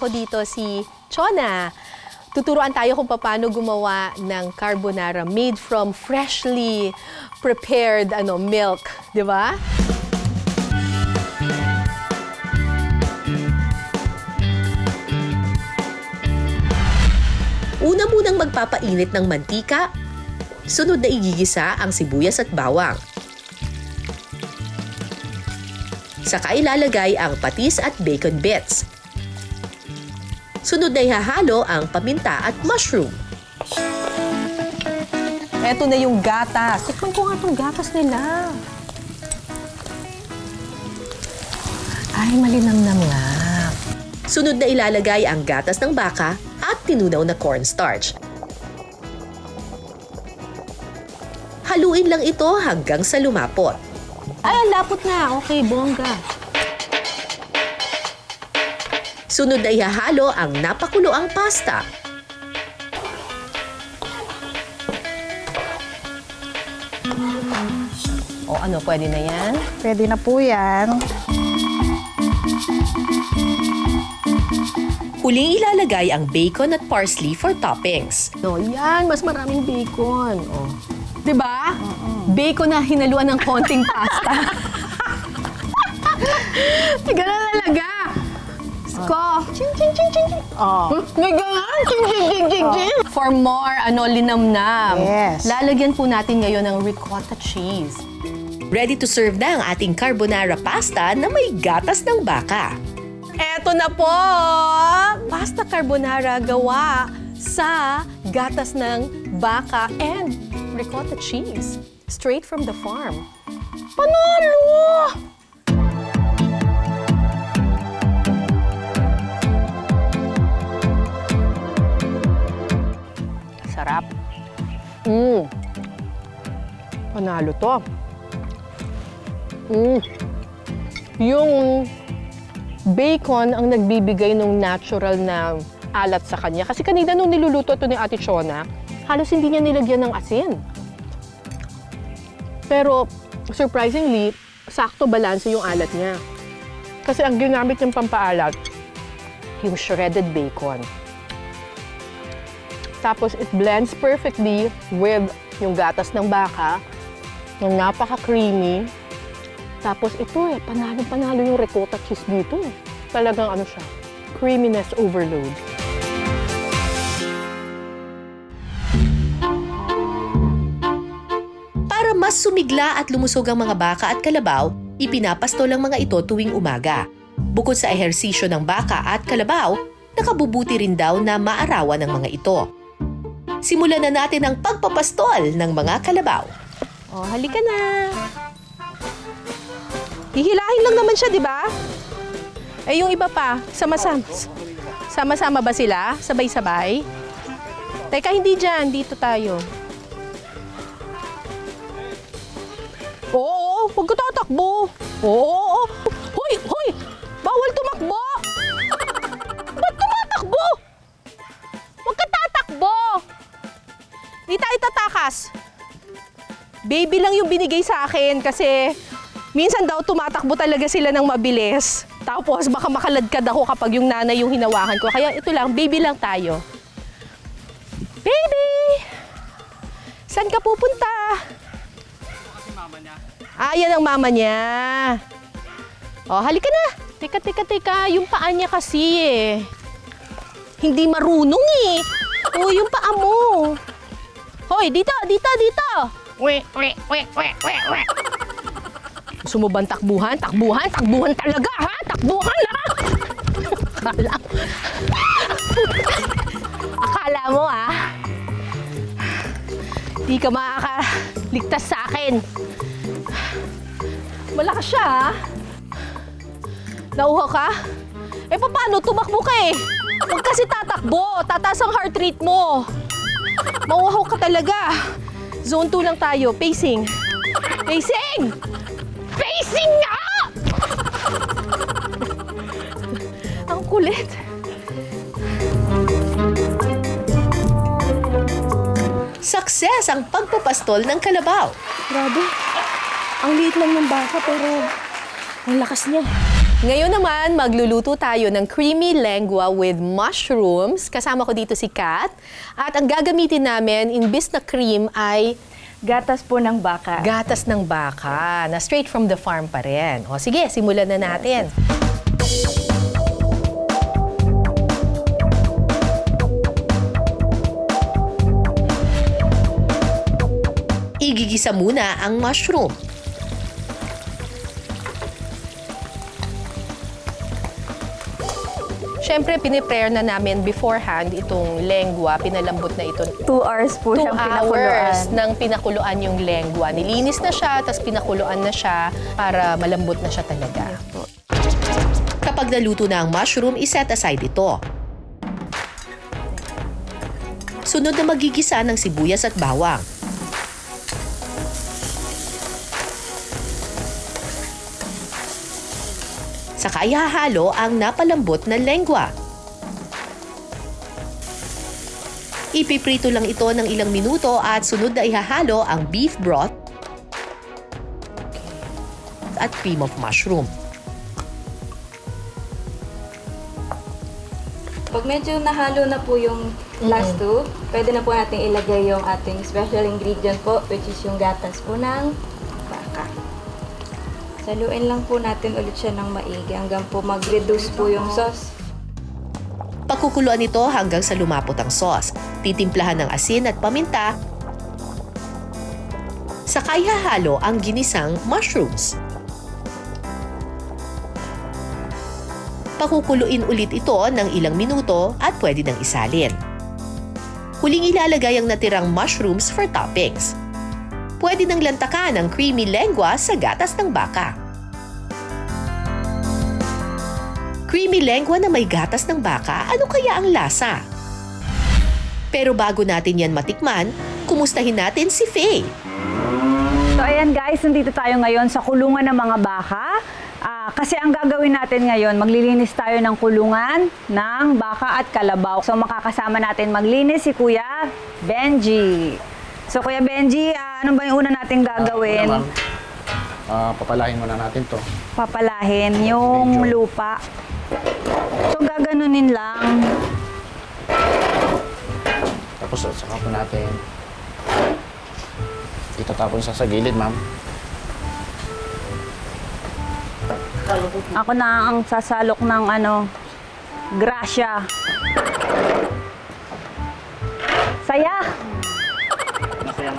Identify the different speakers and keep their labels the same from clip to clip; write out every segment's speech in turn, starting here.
Speaker 1: ko dito si Chona. Tuturuan tayo kung paano gumawa ng carbonara made from freshly prepared milk, di ba?
Speaker 2: Una munang magpapainit ng mantika, sunod na igigisa ang sibuyas at bawang. Saka ilalagay ang patis at bacon bits. Sunod na ihahalo ang paminta at mushroom.
Speaker 1: Eto na yung gatas. Tikman ko nga itong gatas nila. Ay, malinamnam nga.
Speaker 2: Sunod na ilalagay ang gatas ng baka at tinunaw na cornstarch. Haluin lang ito hanggang sa lumapot.
Speaker 1: Ay, ang lapot na. Okay, bongga.
Speaker 2: Sunod na ihahalo ang napakuloang pasta.
Speaker 1: O ano, pwede na yan?
Speaker 3: Pwede na po yan.
Speaker 2: Huling ilalagay ang bacon at parsley for toppings.
Speaker 1: No, yan. Mas maraming bacon. O. Diba? Bacon na hinaluan ng konting pasta. Ganun talaga. Ko. Ching, ching, ching, ching, ching.
Speaker 3: Oh.
Speaker 1: May ganun. Ching, ching, ching, ching, ching. For more, linamnam.
Speaker 3: Yes.
Speaker 1: Lalagyan po natin ngayon ng ricotta cheese.
Speaker 2: Ready to serve na ang ating carbonara pasta na may gatas ng baka.
Speaker 1: Eto na po! Pasta carbonara gawa sa gatas ng baka and ricotta cheese. Straight from the farm. Panalo! Sarap. Panalo to. Yung bacon ang nagbibigay ng natural na alat sa kanya. Kasi kanina nung niluluto ito ni Ate Chona, halos hindi niya nilagyan ng asin. Pero surprisingly, sakto balanse yung alat niya. Kasi ang ginamit niyang pampaalat, yung shredded bacon. Tapos it blends perfectly with yung gatas ng baka, yung napaka-creamy. Tapos ito panalo-panalo yung ricotta cheese dito. Talagang siya, creaminess overload.
Speaker 2: Para mas sumigla at lumusog ang mga baka at kalabaw, ipinapastol ang mga ito tuwing umaga. Bukod sa ehersisyo ng baka at kalabaw, nakabubuti rin daw na maarawan ng mga ito. Simulan na natin ang pagpapastol ng mga kalabaw.
Speaker 1: Oh, halika na! Hihilahin lang naman siya, di ba? Eh, yung iba pa, sama-sama ba sila? Sabay-sabay? Teka, hindi dyan. Dito tayo. Oo, huwag ka tatakbo. Oo. Hoy! Bawal tumakbo! Ba't tumatakbo? Huwag ka tatakbo! Di tayo tatakas. Baby lang yung binigay sa akin kasi minsan daw tumatakbo talaga sila ng mabilis. Tapos baka makaladkad ako kapag yung nanay yung hinawakan ko. Kaya ito lang, baby lang tayo. Baby! Saan ka pupunta? Yan ang mama niya. Oh, halika na. Teka. Yung paa niya kasi hindi marunong eh. Oh, yung paa mo. Hoy, dito. We. Gusto mo bang takbuhan? Takbuhan talaga, ha? Takbuhan, ha? Akala mo, ha? Di ka makakaligtas sa akin. Malakas siya, ha? Nauha ka? Eh, paano? Tumakbo ka eh. Huwag kasi tatakbo. Tataas ang heart rate mo. Mauhaw ka talaga. Zone 2 lang tayo. Pacing. Pacing nga! Ang kulit.
Speaker 2: Success ang pagpapastol ng kalabaw.
Speaker 1: Grabe. Ang liit lang ng baka pero ang lakas niya. Ngayon naman, magluluto tayo ng creamy lengua with mushrooms. Kasama ko dito si Kat. At ang gagamitin namin, imbis na cream, ay
Speaker 3: Gatas po ng baka.
Speaker 1: gatas ng baka na straight from the farm pa rin. O sige, simulan na natin.
Speaker 2: Igigisa muna ang mushroom.
Speaker 1: Siyempre, piniprare na namin beforehand itong lengua. Pinalambot na ito.
Speaker 3: 2 hours po
Speaker 1: 2
Speaker 3: siyang pinakuluan.
Speaker 1: hours nang pinakuluan yung lengua. Nilinis na siya, tapos pinakuluan na siya para malambot na siya talaga.
Speaker 2: Kapag naluto na ang mushroom, iset aside ito. Sunod na magigisa ng sibuyas at bawang. Saka ihahalo ang napalambot na lengua. Ipiprito lang ito ng ilang minuto at sunod na ihahalo ang beef broth at cream of mushroom.
Speaker 4: Pag medyo nahalo na po yung last two, pwede na po natin ilagay yung ating special ingredient po, which is yung gatas po ng baka. Saluin lang po natin ulit siya ng maigi hanggang po mag-reduce po yung sauce.
Speaker 2: Pagkukuluan ito hanggang sa lumapot ang sauce. Titimplahan ng asin at paminta. Saka ihahalo ang ginisang mushrooms. Pakukuluin ulit ito ng ilang minuto at pwede nang isalin. Huling ilalagay ang natirang mushrooms for toppings. Pwede nang lantakan ang creamy lengua sa gatas ng baka. Creamy lengua na may gatas ng baka, ano kaya ang lasa? Pero bago natin yan matikman, kumustahin natin si Faye.
Speaker 3: So ayan guys, nandito tayo ngayon sa kulungan ng mga baka. Kasi ang gagawin natin ngayon, maglilinis tayo ng kulungan ng baka at kalabaw. So makakasama natin maglinis si Kuya Benji. So Kuya Benji, ano ba yung una natin gagawin?
Speaker 5: Papalahin muna natin to.
Speaker 3: Papalahin yung lupa. So gaganunin lang.
Speaker 5: Tapos saka po natin itatapon sa gilid, ma'am.
Speaker 3: Ako na ang sasalok ng grasya. Saya!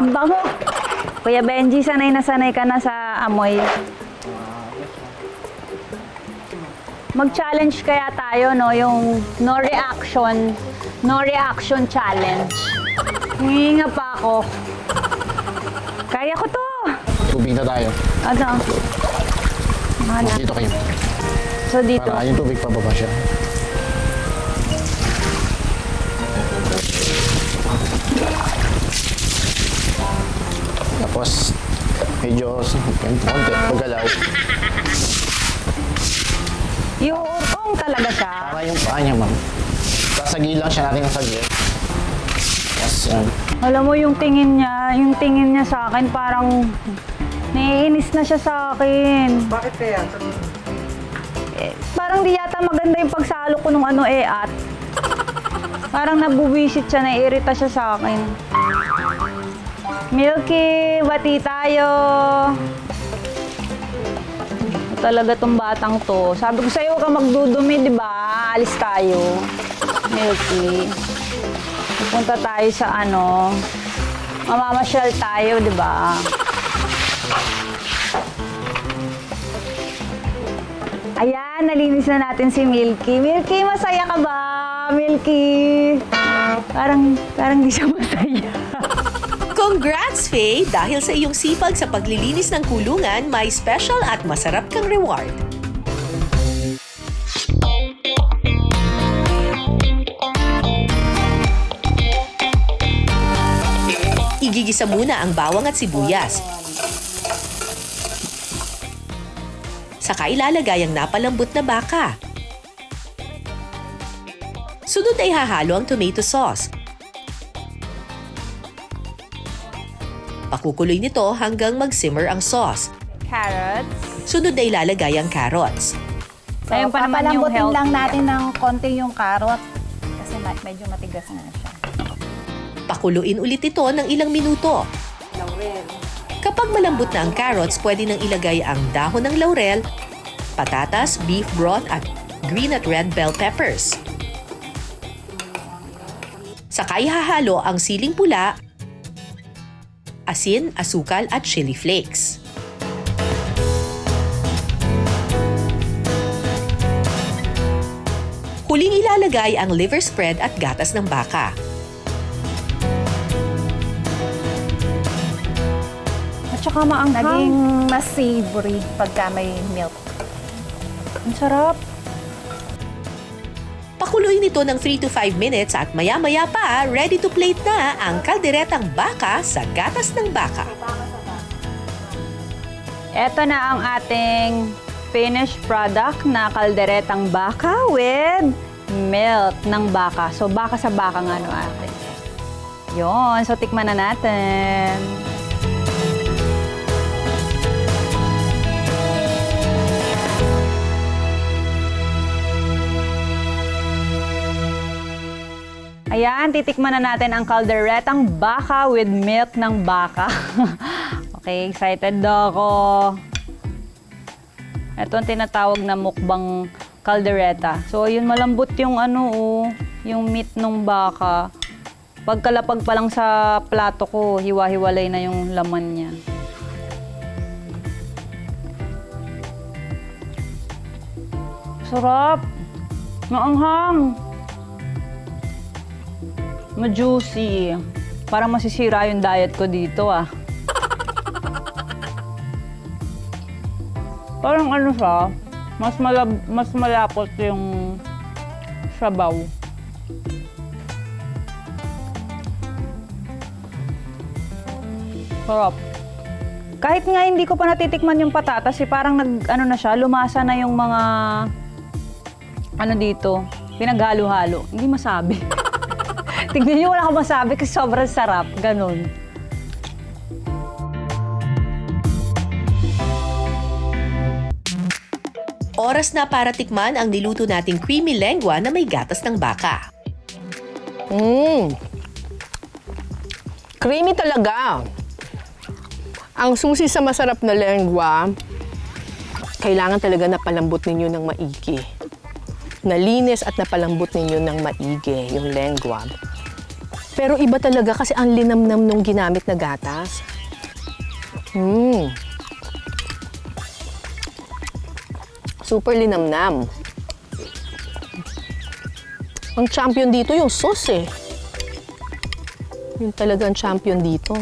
Speaker 3: Bango! Kuya Benji, sanay na sanay ka na sa amoy. Mag-challenge kaya tayo, no? Yung no reaction challenge. Hinga pa ako. Kaya ko to!
Speaker 5: Tubig na tayo.
Speaker 3: Ano? Mana?
Speaker 5: Dito kayo.
Speaker 3: So dito.
Speaker 5: Para yung tubig pababa siya. Tapos, medyo konti, paggalaw.
Speaker 3: Yung talaga siya.
Speaker 5: Para yung paa niya, ma'am. Sasagil lang siya natin ng saglit. Yes, yan.
Speaker 3: Alam mo yung tingin niya sa akin parang naiinis na siya sa akin.
Speaker 6: Bakit kaya?
Speaker 3: Parang di yata maganda yung pagsalo ko nung at. Parang nabuwisit siya, naiirita siya sa akin. Milky, bati tayo. Talaga tong batang to. Sabi ko sa'yo, huwag ka magdudumi, di ba? Alis tayo. Milky. Pupunta tayo sa mamamasyal tayo, di ba? Ayan, nalinis na natin si Milky. Milky, masaya ka ba? Milky. Parang di siya masaya.
Speaker 2: Congrats, Faye! Dahil sa iyong sipag sa paglilinis ng kulungan, may special at masarap kang reward. Igigisa muna ang bawang at sibuyas. Saka ilalagay ang napalambot na baka. Sunod ay hahalo ang tomato sauce. Pakukuloy nito hanggang mag-simmer ang sauce.
Speaker 3: Carrots.
Speaker 2: Sunod ay ilalagay ang carrots.
Speaker 3: So, ayun pa naman yung
Speaker 6: papalambutin
Speaker 3: health
Speaker 6: lang
Speaker 3: niya.
Speaker 6: natin ng konti yung carrot kasi medyo matigas na siya.
Speaker 2: Pakuluin ulit ito ng ilang minuto. Kapag malambot na ang carrots, pwede nang ilagay ang dahon ng laurel, patatas, beef broth at green at red bell peppers. Saka ihahalo ang siling pula, asin, asukal at chili flakes. Huling ilalagay ang liver spread at gatas ng baka.
Speaker 3: At saka maanghang.
Speaker 6: Naging mas savory pagka may milk.
Speaker 3: Ang sarap.
Speaker 2: Pakuluin ito ng 3 to 5 minutes at maya-maya pa, ready to plate na ang kalderetang baka sa gatas ng baka.
Speaker 3: Ito na ang ating finished product na kalderetang baka with milk ng baka. So, baka sa baka nga no atin. Yun. So, tikman na natin. Ayan, titikman na natin ang kalderetang baka with milk ng baka. Okay, excited daw ako. Ito ang tinatawag na mukbang kaldereta. So, yun malambot yung yung meat ng baka. Pagkalapag pa lang sa plato ko, hiwa-hiwalay na yung laman niya. Sarap! Maanghang! Ma-juicy. Parang masisira yung diet ko dito Parang siya, mas malapot yung sabaw. Sarap. Kahit nga hindi ko pa natitikman yung patatas, parang na siya, lumasa na yung mga dito, pinaghalo-halo. Hindi masabi. Tignan niyo, wala akong masabi kasi sobrang sarap. Ganun.
Speaker 2: Oras na para tikman ang niluto nating creamy lengua na may gatas ng baka.
Speaker 7: Creamy talaga. Ang susi sa masarap na lengua, kailangan talaga napalambot ninyo ng maigi. Nalinis at napalambot ninyo ng maigi yung lengua. Pero iba talaga kasi ang linamnam nung ginamit na gatas. Super linamnam. Ang champion dito yung sauce eh. Yung talagang champion dito.